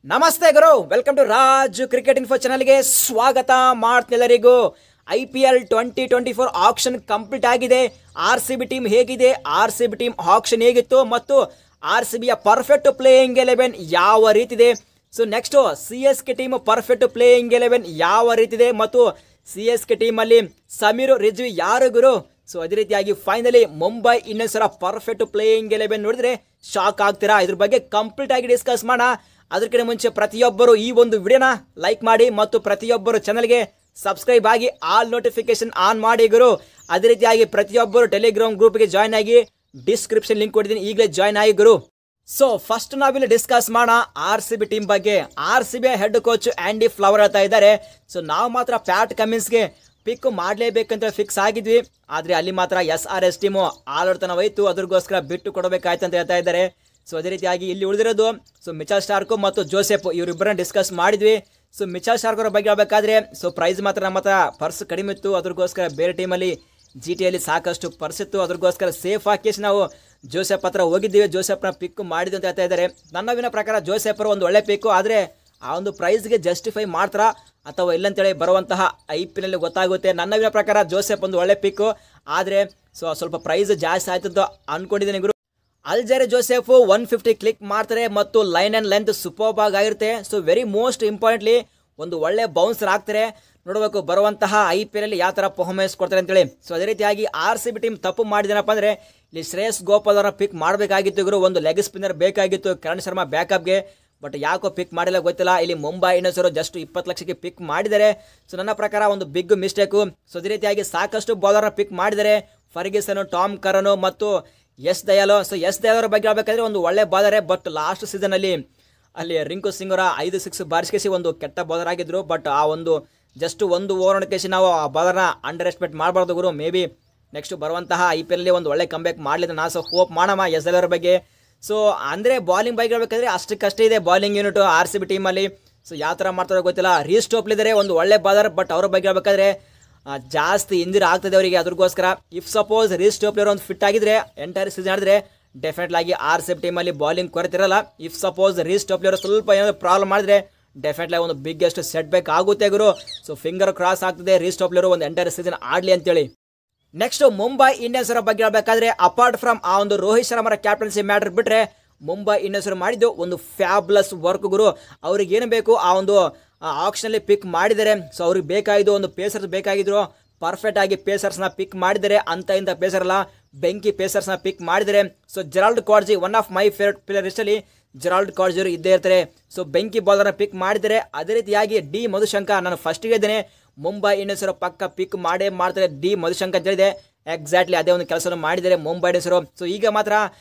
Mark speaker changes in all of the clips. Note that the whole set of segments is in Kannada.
Speaker 1: ನಮಸ್ತೆ ಗುರು, welcome to Raj cricket info ಚಾನಲ್ಗೆ ಸ್ವಾಗತ ಮಾಡ್ತಿಲ್ಲರಿಗೂ. IPL 2024 ಆಕ್ಷನ್ ಕಂಪ್ಲೀಟ್ ಆಗಿದೆ. RCB ಟೀಮ್ ಹೇಗಿದೆ, RCB ಟೀಮ್ ಆಕ್ಷನ್ ಹೇಗಿತ್ತು ಮತ್ತು RCBಯ ಪರ್ಫೆಕ್ಟ್ ಪ್ಲೇಯಿಂಗ್ 11 ಯಾವ ರೀತಿ ಇದೆ. So next CSK team perfect playing 11 ಯಾವ ರೀತಿ ಇದೆ ಮತ್ತು CSK ಟೀಮ್ ಅಲ್ಲಿ ಸಮೀರ್ ರಿಜ್ವಿ ಯಾರು ಗುರು. ಸೊ ಅದೇ ರೀತಿಯಾಗಿ finally Mumbai Indians perfect playing 11 ನೋಡಿದ್ರೆ ಶಾಕ್ ಆಗ್ತೀರಾ. ಇದ್ರ ಬಗ್ಗೆ ಕಂಪ್ಲೀಟ್ ಆಗಿ ಡಿಸ್ಕಸ್ ಮಾಡೋಣ. ಅದಕ್ಕಿಂತ ಮುಂಚೆ ಪ್ರತಿಯೊಬ್ಬರು ಈ ಒಂದು ವಿಡಿಯೋನ ಲೈಕ್ ಮಾಡಿ ಮತ್ತು ಪ್ರತಿಯೊಬ್ಬರು ಚಾನಲ್ಗೆ ಸಬ್ಸ್ಕ್ರೈಬ್ ಆಗಿ ಆಲ್ ನೋಟಿಫಿಕೇಶನ್ ಆನ್ ಮಾಡಿ ಗುರು. ಅದೇ ರೀತಿಯಾಗಿ ಪ್ರತಿಯೊಬ್ಬರು ಟೆಲಿಗ್ರಾಮ್ ಗ್ರೂಪ್ಗೆ ಜಾಯ್ನ್ ಆಗಿ ಡಿಸ್ಕ್ರಿಪ್ಷನ್ ಲಿಂಕ್ ಕೊಟ್ಟಿದ್ದೀನಿ, ಈಗಲೇ ಜಾಯ್ನ್ ಆಗಿ ಗುರು. ಸೊ ಫಸ್ಟ್ ನಾವಿಲ್ಲಿ ಡಿಸ್ಕಸ್ ಮಾಡೋಣ RCB ಟೀಮ್ ಬಗ್ಗೆ. RCB head coach Andy flower ಹೇಳ್ತಾ ಇದ್ದಾರೆ. ಸೊ ನಾವು ಮಾತ್ರ ಪ್ಯಾಟ್ ಕಮಿನ್ಸ್ಗೆ ಪಿಕ್ ಮಾಡಲೇಬೇಕಂತ ಫಿಕ್ಸ್ ಆಗಿದ್ವಿ, ಆದರೆ ಅಲ್ಲಿ ಮಾತ್ರ SRS ಟೀಮು ಆಲೋಡ್ತನ ಹೋಯ್ತು, ಅದ್ರಗೋಸ್ಕರ ಬಿಟ್ಟು ಕೊಡಬೇಕಾಯ್ತು ಅಂತ ಹೇಳ್ತಾ ಇದ್ದಾರೆ. ಸೊ ಅದೇ ರೀತಿಯಾಗಿ ಇಲ್ಲಿ ಉಳಿದಿರೋದು ಮಿಚೆಲ್ ಸ್ಟಾರ್ಕ್ ಮತ್ತು ಜೋಸೆಫ್ ಇವರಿಬ್ಬರನ್ನ ಡಿಸ್ಕಸ್ ಮಾಡಿದ್ವಿ. ಸೊ ಮಿಚೆಲ್ ಸ್ಟಾರ್ಕ್ ಅವರ ಬಗ್ಗೆ ಹೇಳ್ಬೇಕಾದ್ರೆ ಪ್ರೈಸ್ ಮಾತ್ರ ನಮ್ಮ ಹತ್ರ ಪರ್ಸ್ ಕಡಿಮೆ ಇತ್ತು, ಅದ್ರಗೋಸ್ಕರ ಬೇರೆ ಟೀಮಲ್ಲಿ GTಯಲ್ಲಿ ಸಾಕಷ್ಟು ಪರ್ಸ್ ಇತ್ತು, ಅದ್ರಗೋಸ್ಕರ ಸೇಫ್ ಹಾಕಿ ನಾವು ಜೋಸೆಫ್ ಹತ್ರ ಹೋಗಿದ್ದೀವಿ. ಜೋಸೆಫ್ನ ಪಿಕ್ ಮಾಡಿದ್ದು ಅಂತ ಹೇಳ್ತಾ ಇದ್ದಾರೆ. ನನ್ನವಿನ ಪ್ರಕಾರ ಜೋಸೆಫ್ ಅವರು ಒಂದು ಒಳ್ಳೆ ಪಿಕ್ಕು, ಆದರೆ ಆ ಒಂದು ಪ್ರೈಸ್ಗೆ ಜಸ್ಟಿಫೈ ಮಾಡ್ತಾರಾ ಅಥವಾ ಇಲ್ಲಂತೇಳಿ ಬರುವಂತಹ IPL ಗೊತ್ತಾಗುತ್ತೆ. ನನ್ನವಿನ ಪ್ರಕಾರ ಜೋಸೆಫ್ ಒಂದು ಒಳ್ಳೆ ಪಿಕ್ಕು, ಆದರೆ ಸ್ವಲ್ಪ ಪ್ರೈಸ್ ಜಾಸ್ತಿ ಆಯ್ತು ಅಂತ ಅನ್ಕೊಂಡಿದ್ದೀನಿ ಗುರು. ಅಲ್ಜೆರೆ ಜೋಸೆಫ್ 150 ಕ್ಲಿಕ್ ಮಾಡ್ತಾರೆ ಮತ್ತು ಲೈನ್ ಆ್ಯಂಡ್ ಲೆಂತ್ ಸೂಪರ್ಬ್ ಆಗಿರುತ್ತೆ. ಸೊ ವೆರಿ ಮೋಸ್ಟ್ ಇಂಪಾರ್ಟೆಂಟ್ಲಿ ಒಂದು ಒಳ್ಳೆ ಬೌನ್ಸರ್ ಆಗ್ತಾರೆ. ನೋಡಬೇಕು ಬರುವಂತಹ IPL ಯಾವ ಥರ ಪರ್ಫಾರ್ಮೆನ್ಸ್ ಕೊಡ್ತಾರೆ ಅಂತೇಳಿ. ಸೊ ಅದೇ ರೀತಿಯಾಗಿ RCB ಟೀಮ್ ತಪ್ಪು ಮಾಡಿದೇನಪ್ಪ ಅಂದರೆ ಇಲ್ಲಿ ಶ್ರೇಯಸ್ ಗೋಪಾಲ್ ಅವರ ಪಿಕ್ ಮಾಡಬೇಕಾಗಿತ್ತು ಗುರು. ಒಂದು ಲೆಗ್ ಸ್ಪಿನ್ನರ್ ಬೇಕಾಗಿತ್ತು ಕರಣ್ ಶರ್ಮಾ ಬ್ಯಾಕಪ್ಗೆ, ಬಟ್ ಯಾಕೋ ಪಿಕ್ ಮಾಡಿಲ್ಲ ಗೊತ್ತಿಲ್ಲ. ಇಲ್ಲಿ ಮುಂಬೈ ಇಂಡಿಯನ್ಸ್ ಅವರು ಜಸ್ಟ್ 20 ಲಕ್ಷಕ್ಕೆ ಪಿಕ್ ಮಾಡಿದ್ದಾರೆ. ಸೊ ನನ್ನ ಪ್ರಕಾರ ಒಂದು ಬಿಗ್ ಮಿಸ್ಟೇಕು. ಸೊ ಅದೇ ರೀತಿಯಾಗಿ ಸಾಕಷ್ಟು ಬೌಲರ್ನ ಪಿಕ್ ಮಾಡಿದ್ದಾರೆ, ಫರ್ಗಿಸನ್, ಟಾಮ್ ಕರನ್ ಮತ್ತು S Dayal. So S Dayal ಅವರ ಬಗ್ಗೆ ಹೇಳ್ಬೇಕಾದ್ರೆ ಒಂದು ಒಳ್ಳೆ ಬಾಲರೇ, ಬಟ್ ಲಾಸ್ಟ್ ಸೀಸನ್ ಅಲ್ಲಿ ರಿಂಕು ಸಿಂಗ್ ಅವರ 5 6 ಬಾರಿಸ್ಕೇಸಿ ಒಂದು ಕೆಟ್ಟ ಬೌಲರ್ ಆಗಿದ್ರು. ಬಟ್ ಆ ಒಂದು ಜಸ್ಟ್ ಒಂದು ಓವರ್ ನೋಡ್ಕೇಸಿ ನಾವು ಆ ಬಾಲರ್ನ ಅಂಡರ್ ಎಸ್ಟಿಮೇಟ್ ಮಾಡಬಾರ್ದು ಗುರು. ಮೇ ಬಿ ನೆಕ್ಸ್ಟ್ ಬರುವಂತಹ IPL ಒಂದು ಒಳ್ಳೆ ಕಂಬ್ಯಾಕ್ ಮಾಡಲಿದ್ದು ನಾವು ಹೋಪ್ ಮಾಡೋಣ ಎಸ್ ದಯಾಲ್ ಅವರ ಬಗ್ಗೆ. ಸೊ ಅಂದರೆ ಬಾಲಿಂಗ್ ಬಗ್ಗೆ ಹೇಳ್ಬೇಕಾದ್ರೆ ಅಷ್ಟಕ್ಕಷ್ಟೇ ಇದೆ ಬಾಲಿಂಗ್ ಯೂನಿಟ್ RCB ಟೀಮಲ್ಲಿ. ಸೊ ಯಾವ ಥರ ಮಾಡ್ತಾರೋ ಗೊತ್ತಿಲ್ಲ. ರೀಸ್ಟೋಪ್ಲಿದ್ದಾರೆ ಒಂದು ಒಳ್ಳೆ ಬಾಲರ್, ಬಟ್ ಅವ್ರ ಬಗ್ಗೆ ಹೇಳ್ಬೇಕಾದ್ರೆ ಜಾಸ್ತಿ ಇಂಜರಿ ಆಗ್ತದೆ ಅವರಿಗೆ. ಅದ್ರಗೋಸ್ಕರ ಇಫ್ ಸಪೋಸ್ ರೀಸ್ಟೋಪ್ಲಿ ಅವರು ಒಂದು ಫಿಟ್ ಆಗಿದ್ರೆ ಎಂಟೈರ್ ಸೀಸನ್ ಆಡಿದ್ರೆ ಡೆಫಿನೆಟ್ಲಿ ಆಗಿ RCB ಟೀಮಲ್ಲಿ ಬಾಲಿಂಗ್ ಕೊರತಿರಲ್ಲ. ಇಫ್ ಸಪೋಸ್ ರೀಸ್ಟೋಪ್ಲಿ ಅವರು ಸ್ವಲ್ಪ ಏನಾದರೂ ಪ್ರಾಬ್ಲಮ್ ಮಾಡಿದ್ರೆ ಡೆಫಿನೆಟ್ಲಿ ಒಂದು ಬಿಗ್ಗೆಸ್ಟ್ ಸೆಟ್ ಬ್ಯಾಕ್ ಆಗುತ್ತೆ ಗುರು. ಸೊ ಫಿಂಗರ್ ಕ್ರಾಸ್ ಆಗ್ತದೆ ರೀಸ್ಟೋಪ್ಲಿ ಅವರು ಒಂದು ಎಂಟೈರ್ ಸೀಸನ್ ಆಡಲಿ ಅಂತೇಳಿ. ನೆಕ್ಸ್ಟ್ ಮುಂಬೈ ಇಂಡಿಯನ್ಸ್ ಅವರ ಬಗ್ಗೆ ಹೇಳ್ಬೇಕಾದ್ರೆ ಅಪಾರ್ಟ್ ಫ್ರಮ್ ಆ ಒಂದು ರೋಹಿತ್ ಶರ್ಮರ ಕ್ಯಾಪ್ಟನ್ಸಿ ಮ್ಯಾಟರ್ ಬಿಟ್ಟರೆ ಮುಂಬೈ ಇಂಡಿಯನ್ಸ್ ಅವರು ಮಾಡಿದ್ದು ಒಂದು ಫ್ಯಾಬ್ಲಸ್ ವರ್ಕ್ ಗುರು. ಅವ್ರಿಗೆ ಏನು ಬೇಕು ಆ ಒಂದು ಆಕ್ಷನಲ್ಲಿ ಪಿಕ್ ಮಾಡಿದ್ದಾರೆ. ಸೊ ಅವ್ರಿಗೆ ಬೇಕಾಗಿದ್ದು ಒಂದು ಪೇಸರ್ಸ್ ಬೇಕಾಗಿದ್ರು, ಪರ್ಫೆಕ್ಟ್ ಆಗಿ ಪೇಸರ್ಸ್ನ ಪಿಕ್ ಮಾಡಿದ್ದಾರೆ. ಅಂತ ಇಂಥ ಪೇಸರ್ ಅಲ್ಲ, ಬೆಂಕಿ ಪೇಸರ್ಸ್ನ ಪಿಕ್ ಮಾಡಿದ್ದಾರೆ. So Gerald Coetzee one of my favourite player ಲಿಸ್ಟಲ್ಲಿ ಜೆರಾಲ್ಡ್ ಕಾಡ್ಜಿ ಅವರು ಇದ್ದೇ ಇರ್ತಾರೆ. ಸೊ ಬೆಂಕಿ ಬಾಲರ್ನ ಪಿಕ್ ಮಾಡಿದ್ದಾರೆ. ಅದೇ ರೀತಿಯಾಗಿ ಡಿ ಮಧುಶಂಕ ನಾನು ಫಸ್ಟಿಗೆ ಇದ್ದೇನೆ, ಮುಂಬೈ ಇಂಡಿಯನ್ಸ್ ಅವರು ಪಕ್ಕ ಪಿಕ್ ಮಾಡೇ ಮಾಡ್ತಾರೆ ಡಿ ಮಧುಶಂಕ ಅಂತ ಹೇಳಿದೆ. ಎಕ್ಸಾಕ್ಟ್ಲಿ ಅದೇ ಒಂದು ಕೆಲಸ ಮಾಡಿದ್ದಾರೆ ಮುಂಬೈ ಇಂಡಿಯನ್ಸ್ ಅವರು. ಸೊ ಈಗ ಮಾತ್ರ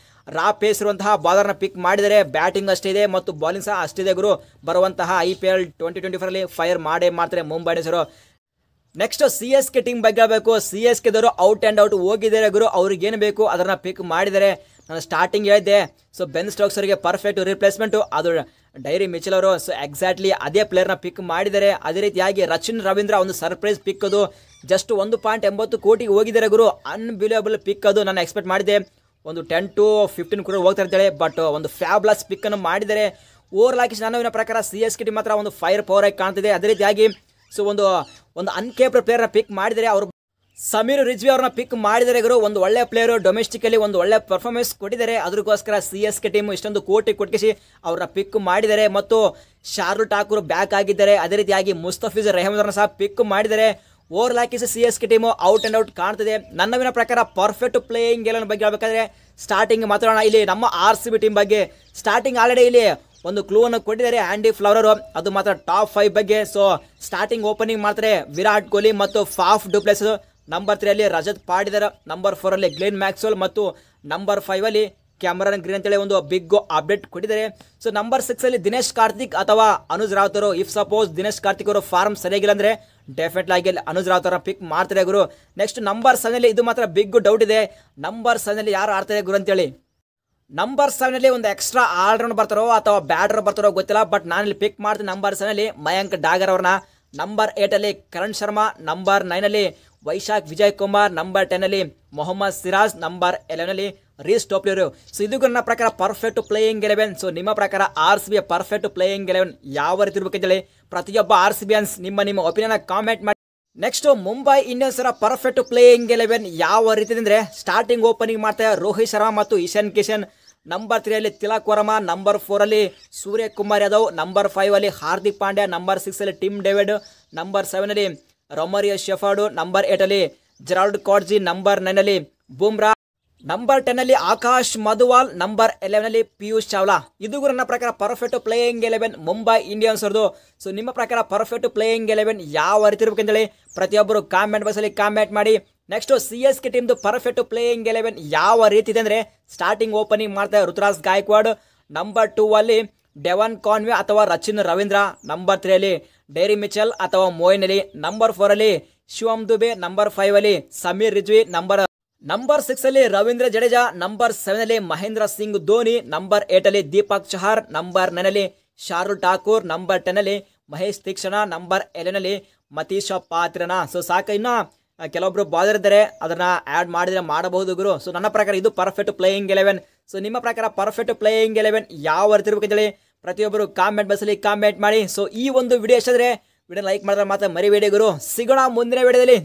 Speaker 1: ರಾ ಪೇಸ್ ಇರುವಂತಹ ಬಾಲರ್ನ ಪಿಕ್ ಮಾಡಿದರೆ, ಬ್ಯಾಟಿಂಗ್ ಅಷ್ಟಿದೆ ಮತ್ತು ಬಾಲಿಂಗ್ ಸಹ ಅಷ್ಟಿದೆ ಗುರು. ಬರುವಂತಹ IPL 2024 ಫೈರ್ ಮಾಡೇ ಮಾಡ್ತಾರೆ ಮುಂಬೈ ಇಂಡಿಯನ್ಸ್ ಅವರು. ನೆಕ್ಸ್ಟ್ CSK ಟೀಮ್ ಬಗ್ಗೆ ಹೇಳಬೇಕು. CSK ದವರು ಔಟ್ ಆ್ಯಂಡ್ ಔಟ್ ಹೋಗಿದ್ದಾರೆ ಗುರು. ಅವ್ರಿಗೆ ಏನು ಬೇಕು ಅದನ್ನ ಪಿಕ್ ಮಾಡಿದ್ದಾರೆ. ನಾನು ಸ್ಟಾರ್ಟಿಂಗ್ ಹೇಳಿದ್ದೆ, ಸೊ ಬೆನ್ ಸ್ಟೋಕ್ಸ್ ಅವರಿಗೆ ಪರ್ಫೆಕ್ಟ್ ರಿಪ್ಲೇಸ್ಮೆಂಟು ಅದು ಡೈರಿ ಮಿಚೆಲ್ ಅವರು. ಸೊ ಎಕ್ಸಾಕ್ಟ್ಲಿ ಅದೇ ಪ್ಲೇಯರ್ನ ಪಿಕ್ ಮಾಡಿದ್ದಾರೆ. ಅದೇ ರೀತಿಯಾಗಿ ರಚಿನ್ ರವೀಂದ್ರ ಒಂದು ಸರ್ಪ್ರೈಸ್ ಪಿಕ್, ಅದು ಜಸ್ಟ್ 1.80 ಕೋಟಿಗೆ ಹೋಗಿದ್ದಾರೆ ಗುರು. ಅನ್ಬಿಲಿಯಬಲ್ ಪಿಕ್, ಅದು ನಾನು ಎಕ್ಸ್ಪೆಕ್ಟ್ ಮಾಡಿದೆ ಒಂದು 10 to 15 ಕೂಡ ಹೋಗ್ತಾ ಇರ್ತಾಳೆ, ಬಟ್ ಒಂದು ಫ್ಯಾಬ್ಲಸ್ ಪಿಕ್ ಅನ್ನು ಮಾಡಿದ್ದಾರೆ. ಓವರ್ ಆಗಿ ನನ್ನ ಪ್ರಕಾರ CSK ಟೀಮ್ ಮಾತ್ರ ಒಂದು ಫೈರ್ ಪವರ್ ಆಗಿ ಕಾಣ್ತಿದೆ. ಅದೇ ರೀತಿಯಾಗಿ ಸೊ ಒಂದು ಅನ್ಕೇಪ್ಡ್ ಪ್ಲೇಯರ್ನ ಪಿಕ್ ಮಾಡಿದರೆ, ಅವರು ಸಮೀರ್ ರಿಜ್ವಿ ಅವ್ರನ್ನ ಪಿಕ್ ಮಾಡಿದರೆ ಗುರು. ಒಂದು ಒಳ್ಳೆ ಪ್ಲೇಯರು, ಡೊಮೆಸ್ಟಿಕಲಿ ಒಂದು ಒಳ್ಳೆ ಪರ್ಫಾರ್ಮೆನ್ಸ್ ಕೊಟ್ಟಿದ್ದಾರೆ. ಅದ್ರಗೋಸ್ಕರ CSK ಟೀಮ್ ಇಷ್ಟೊಂದು ಕೋಟಿ ಕೊಟ್ಟಿಸಿ ಅವ್ರನ್ನ ಪಿಕ್ ಮಾಡಿದ್ದಾರೆ. ಮತ್ತು ಶಾರ್ದುಲ್ ಠಾಕೂರ್ ಬ್ಯಾಕ್ ಆಗಿದ್ದಾರೆ. ಅದೇ ರೀತಿಯಾಗಿ ಮುಸ್ತಫಿಜ್ ರೆಹಮದ್ ಸಹ ಪಿಕ್ ಮಾಡಿದ್ದಾರೆ. ಓವರ್ ಹಾಕಿಸಿ CSK team out and out ಕಾಣ್ತಿದೆ. ನನ್ನವಿನ ಪ್ರಕಾರ ಪರ್ಫೆಕ್ಟ್ ಪ್ಲೇಯಿಂಗ್ ಎಲ್ಲ ಬಗ್ಗೆ ಹೇಳ್ಬೇಕಾದ್ರೆ ಸ್ಟಾರ್ಟಿಂಗ್ ಮಾತಾಡೋಣ ಇಲ್ಲಿ ನಮ್ಮ RCB ಟೀಮ್ ಬಗ್ಗೆ. ಸ್ಟಾರ್ಟಿಂಗ್ ಆಲ್ರೆಡಿ ಇಲ್ಲಿ ಒಂದು ಕ್ಲೂ ಅನ್ನು ಕೊಟ್ಟಿದ್ದಾರೆ ಆಂಡಿ ಫ್ಲವರ್ ಅವರು, ಅದು ಮಾತ್ರ ಟಾಪ್ 5 ಬಗ್ಗೆ. ಸೊ ಸ್ಟಾರ್ಟಿಂಗ್ ಓಪನಿಂಗ್ ಮಾಡ್ತಾರೆ ವಿರಾಟ್ ಕೊಹ್ಲಿ ಮತ್ತು ಫಾಫ್ ಡುಪ್ಲೆಸ್. ನಂಬರ್ 3 ಅಲ್ಲಿ ರಜತ್ ಪಾಡಿದರ್, ನಂಬರ್ 4 ಅಲ್ಲಿ ಗ್ಲೆನ್ ಮ್ಯಾಕ್ಸ್ವೆಲ್ ಮತ್ತು ನಂಬರ್ 5 ಅಲ್ಲಿ ಕ್ಯಾಮರನ್ ಗ್ರೀನ್ ಅಂತೇಳಿ ಒಂದು ಬಿಗ್ ಅಪ್ಡೇಟ್ ಕೊಟ್ಟಿದ್ದಾರೆ. ಸೊ ನಂಬರ್ 6 ಅಲ್ಲಿ ದಿನೇಶ್ ಕಾರ್ತಿಕ್ ಅಥವಾ ಅನುಜ್ ರಾವತ್ ಅವರು. ಇಫ್ ಸಪೋಸ್ ದಿನೇಶ್ ಕಾರ್ತಿಕ್ ಅವರು ಫಾರ್ಮ್ ಸರಿಯಾಗಿಲ್ಲ ಅಂದ್ರೆ ಡೆಫಿನೆಟ್ಲಿ ಆಗಿ ಅನುಜ್ ರಾವತ್ ಅವರ ಪಿಕ್ ಮಾಡ್ತಾರೆ ಗುರು. ನೆಕ್ಸ್ಟ್ ನಂಬರ್ 7 ಅಲ್ಲಿ ಇದು ಮಾತ್ರ ಬಿಗ್ ಡೌಟ್ ಇದೆ, ನಂಬರ್ 7 ಅಲ್ಲಿ ಯಾರು ಆಡ್ತಾರೆ ಗುರು ಅಂತೇಳಿ. ನಂಬರ್ 7 ಅಲ್ಲಿ ಒಂದು ಎಕ್ಸ್ಟ್ರಾ ಆಲ್ರೌಂಡ್ ಬರ್ತಾರೋ ಅಥವಾ ಬ್ಯಾಟರ್ ಬರ್ತಾರೋ ಗೊತ್ತಿಲ್ಲ, ಬಟ್ ನಾನು ಇಲ್ಲಿ ಪಿಕ್ ಮಾಡ್ತೀನಿ ನಂಬರ್ 7 ಅಲ್ಲಿ ಮಯಾಂಕ್ ಡಾಗರ್ ಅವ್ರನ್ನ. ನಂಬರ್ 8 ಅಲ್ಲಿ ಕರಣ್ ಶರ್ಮಾ, ನಂಬರ್ 9 ಅಲ್ಲಿ ವೈಶಾಖ್ ವಿಜಯ್ ಕುಮಾರ್, ನಂಬರ್ 10 ಅಲ್ಲಿ ಮೊಹಮ್ಮದ್ ಸಿರಾಜ್, ನಂಬರ್ 11 ಅಲ್ಲಿ ರೀಸ್ಟೋಪ್ಲಿಯರು. ಸೊ ಇದು ನನ್ನ ಪ್ರಕಾರ ಪರ್ಫೆಕ್ಟ್ ಪ್ಲೇಯಿಂಗ್ 11. ಸೊ ನಿಮ್ಮ ಪ್ರಕಾರ R C B perfect playing 11 ಯಾವ ರೀತಿ ಇರಬೇಕಂತೇಳಿ ಪ್ರತಿಯೊಬ್ಬ ಆರ್ ಸಿ ಬಿಯನ್ಸ್ ನಿಮ್ಮ ಒಪಿನಿಯನ್ ಕಾಮೆಂಟ್ ಮಾಡಿ. Next Mumbai Indians perfect playing 11 ಯಾವ ರೀತಿ ಅಂದ್ರೆ ಸ್ಟಾರ್ಟಿಂಗ್ ಓಪನಿಂಗ್ ಮಾಡ್ತಾರೆ ರೋಹಿತ್ ಶರ್ಮಾ ಮತ್ತು ಇಶಾನ್ ಕಿಶನ್. ನಂಬರ್ 3 ಅಲ್ಲಿ ತಿಲಕ್ ವರ್ಮಾ, ನಂಬರ್ 4 ಅಲ್ಲಿ ಸೂರ್ಯಕುಮಾರ್ ಯಾದವ್, ನಂಬರ್ 5 ಅಲ್ಲಿ ಹಾರ್ದಿಕ್ ಪಾಂಡ್ಯ, ನಂಬರ್ 6 ಅಲ್ಲಿ ಟಿಮ್ ಡೇವಿಡ್, ನಂಬರ್ 7 ಅಲ್ಲಿ ರೊಮರಿಯೋ ಶೆಫರ್ಡ್, ನಂಬರ್ 8 ಅಲ್ಲಿ ಜೆರಾಲ್ಡ್ ಕಾಟ್ಜಿ, ನಂಬರ್ 9 ಅಲ್ಲಿ ಬುಮ್ರಾ, ನಂಬರ್ 10 ಅಲ್ಲಿ ಆಕಾಶ್ ಮಧುವಾಲ್, ನಂಬರ್ 11 ಅಲ್ಲಿ ಪಿಯೂಷ್ ಚಾವ್ಲಾ. ಇದು ನನ್ನ ಪ್ರಕಾರ ಪರ್ಫೆಕ್ಟ್ ಪ್ಲೇಯಿಂಗ್ 11 ಮುಂಬೈ ಇಂಡಿಯನ್ಸ್ ಅವ್ರದ್ದು. ಸೊ ನಿಮ್ಮ ಪ್ರಕಾರ ಪರ್ಫೆಕ್ಟ್ ಪ್ಲೇಯಿಂಗ್ 11 ಯಾವ ರೀತಿ ಇರ್ಬೇಕಂತೇಳಿ ಪ್ರತಿಯೊಬ್ಬರು ಕಾಮೆಂಟ್ ಬಾಕ್ಸಲ್ಲಿ ಕಾಮೆಂಟ್ ಮಾಡಿ. ನೆಕ್ಸ್ಟ್ CSK ಟೀಮ್ದು ಪರ್ಫೆಕ್ಟ್ ಪ್ಲೇಯಿಂಗ್ 11 ಯಾವ ರೀತಿ ಇದೆ ಅಂದ್ರೆ ಸ್ಟಾರ್ಟಿಂಗ್ ಓಪನಿಂಗ್ ಮಾಡ್ತಾರೆ ರುತುರಾಜ್ ಗಾಯಕ್ವಾಡ್, ನಂಬರ್ 2 ಅಲ್ಲಿ ಡೆವನ್ ಕಾನ್ವೆ ಅಥವಾ ರಚಿನ್ ರವೀಂದ್ರ, ನಂಬರ್ 3 ಅಲ್ಲಿ ಡೇರಿ ಮಿಚೆಲ್ ಅಥವಾ ಮೊಯಿನ್ ಅಲಿ, ನಂಬರ್ 4 ಅಲ್ಲಿ ಶಿವಮ್ ದುಬೆ, ನಂಬರ್ 5 ಅಲ್ಲಿ ಸಮೀರ್ ರಿಜ್ವಿ, ನಂಬರ್ 6 ಅಲ್ಲಿ ರವೀಂದ್ರ ಜಡೇಜಾ, ನಂಬರ್ 7 ಅಲ್ಲಿ ಮಹೇಂದ್ರ ಸಿಂಗ್ ಧೋನಿ, ನಂಬರ್ 8 ಅಲ್ಲಿ ದೀಪಕ್ ಚಹಾರ್, ನಂಬರ್ 9 ಅಲ್ಲಿ ಶಾರ್ದುಲ್ ಠಾಕೂರ್, ನಂಬರ್ 10 ಅಲ್ಲಿ ಮಹೇಶ್ ತೀಕ್ಷಣ, ನಂಬರ್ 11 ಅಲ್ಲಿ ಮತೀಶ್ ಪಾತ್ರನ. ಸೊ ಸಾಕು, ಇನ್ನ ಕೆಲವೊಬ್ರು ಬಾದರ್ ಇದ್ದಾರೆ, ಅದನ್ನ ಆ್ಯಡ್ ಮಾಡಿದ್ರೆ ಮಾಡಬಹುದು ಗುರು. ಸೊ ನನ್ನ ಪ್ರಕಾರ ಇದು ಪರ್ಫೆಕ್ಟ್ ಪ್ಲೇಯಿಂಗ್ 11. ಸೊ ನಿಮ್ಮ ಪ್ರಕಾರ ಪರ್ಫೆಕ್ಟ್ ಪ್ಲೇಯಿಂಗ್ 11 ಯಾವ ರೀತಿ ಇರ್ಬೇಕಂತೇಳಿ ಪ್ರತಿಯೊಬ್ಬರು ಕಾಮೆಂಟ್ ಬಾಕ್ಸಲ್ಲಿ ಕಾಮೆಂಟ್ ಮಾಡಿ. ಸೊ ಈ ಒಂದು ವಿಡಿಯೋ ಇಷ್ಟ ಆದರೆ ವಿಡಿಯೋ ಲೈಕ್ ಮಾಡಿದ್ರೆ ಮಾತ್ರ ಮರಿಬೇಡಿ ಗುರು. ಸಿಗೋಣ ಮುಂದಿನ ವಿಡಿಯೋದಲ್ಲಿ.